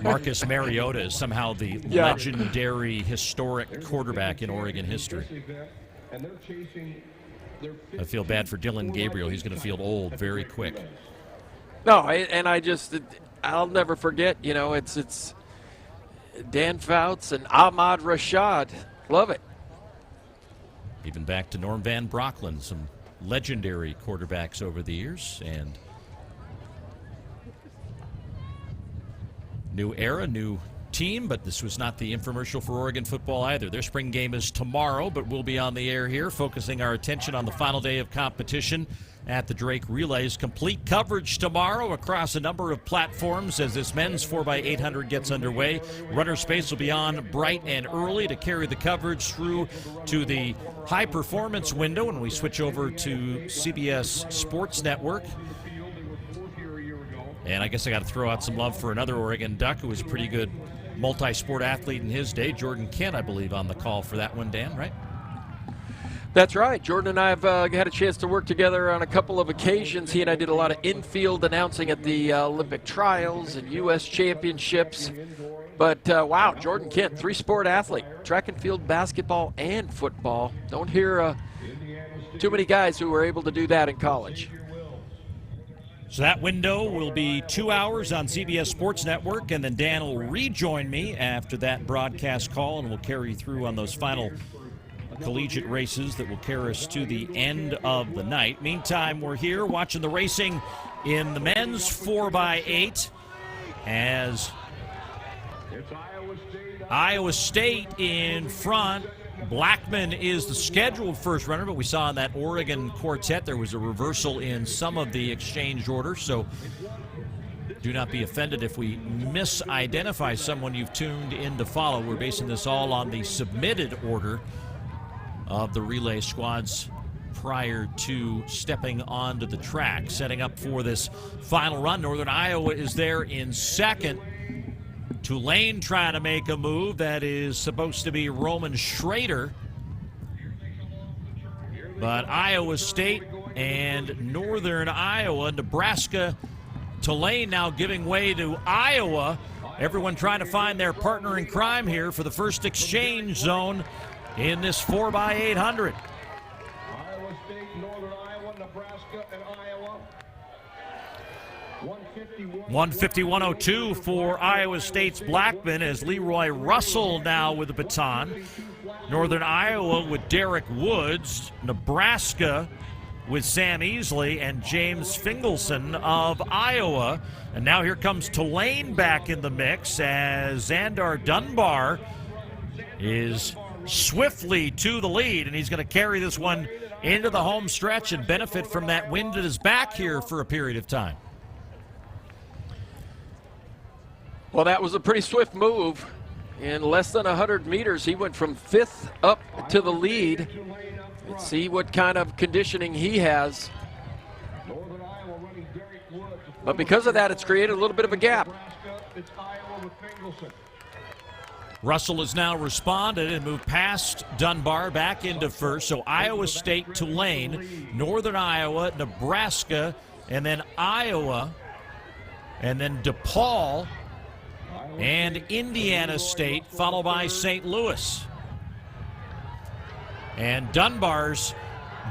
Marcus Mariota is somehow the legendary, historic quarterback in Oregon history. I feel bad for Dylan Gabriel. He's going to feel old very quick. No, and I'll never forget, it's Dan Fouts and Ahmad Rashad. Love it. Even back to Norm Van Brocklin, some legendary quarterbacks over the years. And new era, new team, but this was not the infomercial for Oregon football either. Their spring game is tomorrow, but we'll be on the air here, focusing our attention on the final day of competition at the Drake Relays. Complete coverage tomorrow across a number of platforms as this men's 4x800 gets underway. Runner Space will be on bright and early to carry the coverage through to the high performance window when we switch over to CBS Sports Network. And I guess I got to throw out some love for another Oregon Duck who was a pretty good multi-sport athlete in his day. Jordan Kent, I believe, on the call for that one, Dan, right? That's right. Jordan and I have had a chance to work together on a couple of occasions. He and I did a lot of infield announcing at the Olympic trials and U.S. championships. But, wow, Jordan Kent, three-sport athlete, track and field, basketball, and football. Don't hear too many guys who were able to do that in college. So that window will be 2 hours on CBS Sports Network, and then Dan will rejoin me after that broadcast call, and we'll carry through on those final collegiate races that will carry us to the end of the night. Meantime, we're here watching the racing in the men's 4x8 as Iowa State in front. Blackman is the scheduled first runner, but we saw in that Oregon quartet there was a reversal in some of the exchange order, so do not be offended if we misidentify someone you've tuned in to follow. We're basing this all on the submitted order of the relay squads prior to stepping onto the track. Setting up for this final run, Northern Iowa is there in second. Tulane trying to make a move. That is supposed to be Roman Schrader. But Iowa State and Northern Iowa, Nebraska, Tulane now giving way to Iowa. Everyone trying to find their partner in crime here for the first exchange zone in this 4x800. Iowa State, Northern Iowa, Nebraska, and Iowa. 151.02 for Iowa State's Blackman as Leroy Russell now with the baton. Northern Iowa with Derek Woods. Nebraska with Sam Easley and James Fingelson of Iowa. And now here comes Tulane back in the mix as Xandar Dunbar is swiftly to the lead, and he's going to carry this one into the home stretch and benefit from that wind at his back here for a period of time. Well, that was a pretty swift move. In less than 100 meters, he went from fifth up to the lead. Let's see what kind of conditioning he has. But because of that, it's created a little bit of a gap. Russell has now responded and moved past Dunbar back into first. So Iowa State, Tulane, Northern Iowa, Nebraska, and then Iowa, and then DePaul and Indiana State, followed by St. Louis. And Dunbar's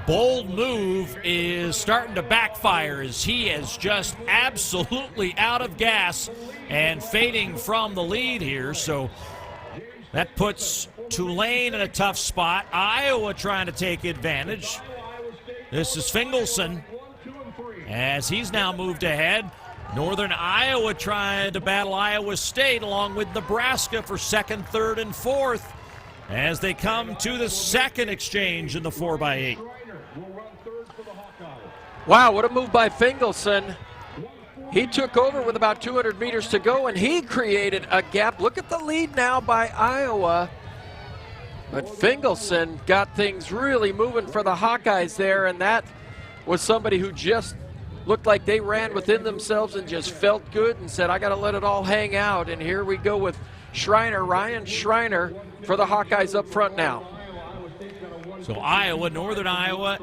bold move is starting to backfire as he is just absolutely out of gas and fading from the lead here. So that puts Tulane in a tough spot. Iowa trying to take advantage. This is Fingelson as he's now moved ahead. Northern Iowa trying to battle Iowa State along with Nebraska for second, third, and fourth as they come to the second exchange in the 4x8. Wow, what a move by Fingelson. He took over with about 200 meters to go, and he created a gap. Look at the lead now by Iowa. But Fingelson got things really moving for the Hawkeyes there, and that was somebody who just looked like they ran within themselves and just felt good and said, I got to let it all hang out. And here we go with Schreiner, Ryan Schreiner for the Hawkeyes up front now. So Iowa, Northern Iowa,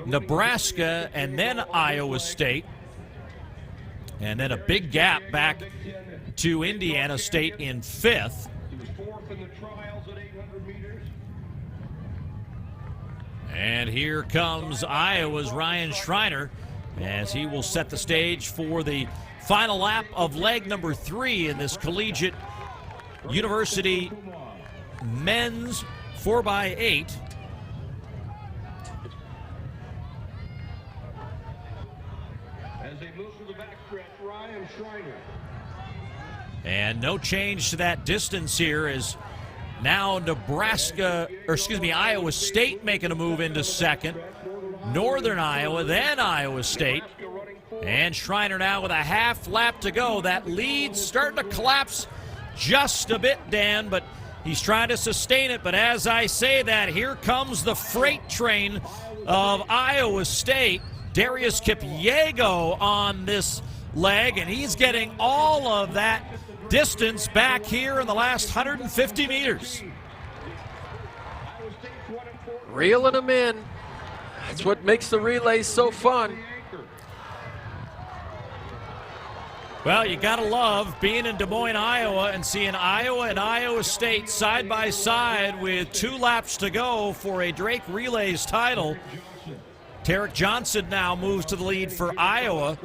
Nebraska, and then Iowa State And then a big gap back to Indiana State in 5th. He was 4th in the trials at 800 meters. And here comes Iowa's Ryan Schreiner as he will set the stage for the final lap of leg number 3 in this collegiate university men's 4x8. As they move to the backstretch, Ryan Schreiner. And no change to that distance here as now Iowa State making a move into second. Northern Iowa, then Iowa State. And Schreiner now with a half lap to go. That lead's starting to collapse just a bit, Dan, but he's trying to sustain it. But as I say that, here comes the freight train of Iowa State. Darius Kipyego on this leg, and he's getting all of that distance back here in the last 150 meters. Reeling them in. That's what makes the relays so fun. Well, you gotta love being in Des Moines, Iowa, and seeing Iowa and Iowa State side by side with 2 laps to go for a Drake Relays title. Tarek Johnson now moves to the lead for Iowa,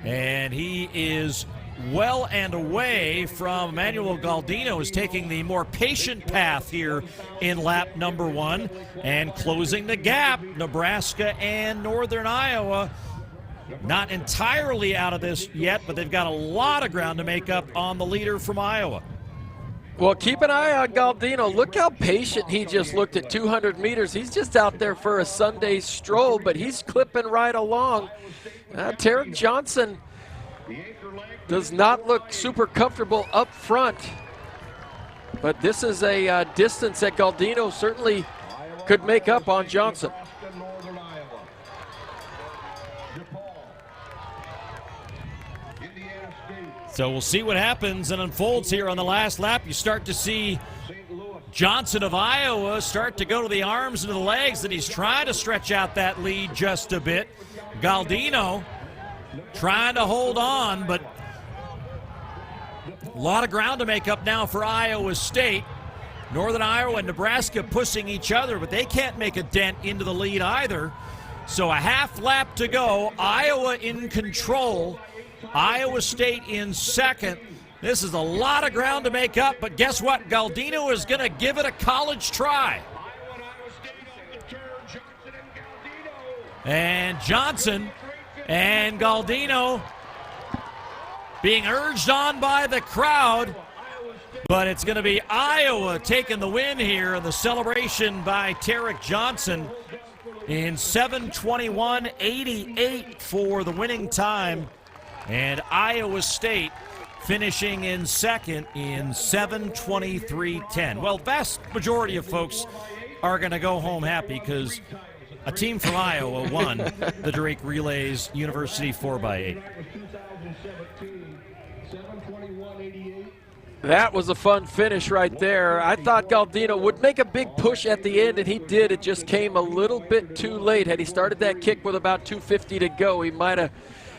and he is well and away from Emmanuel Galdino, is taking the more patient path here in lap number 1 and closing the gap. Nebraska and Northern Iowa not entirely out of this yet, but they've got a lot of ground to make up on the leader from Iowa. Well, keep an eye on Galdino. Look how patient he just looked at 200 meters. He's just out there for a Sunday stroll, but he's clipping right along. Tarek Johnson does not look super comfortable up front, but this is a distance that Galdino certainly could make up on Johnson. So we'll see what happens and unfolds here on the last lap. You start to see Johnson of Iowa start to go to the arms and to the legs, and he's trying to stretch out that lead just a bit. Galdino trying to hold on, but a lot of ground to make up now for Iowa State. Northern Iowa and Nebraska pushing each other, but they can't make a dent into the lead either. So a half lap to go. Iowa in control. Iowa State in second. This is a lot of ground to make up, but guess what? Galdino is going to give it a college try. And Johnson and Galdino being urged on by the crowd, but it's going to be Iowa taking the win here in the celebration by Tarek Johnson in 7:21.88 for the winning time. And Iowa State finishing in second in 7:23.10. Well, vast majority of folks are going to go home happy because a team from Iowa won the Drake Relays University 4x8. That was a fun finish right there. I thought Galdino would make a big push at the end, and he did. It just came a little bit too late. Had he started that kick with about 2:50 to go, he might have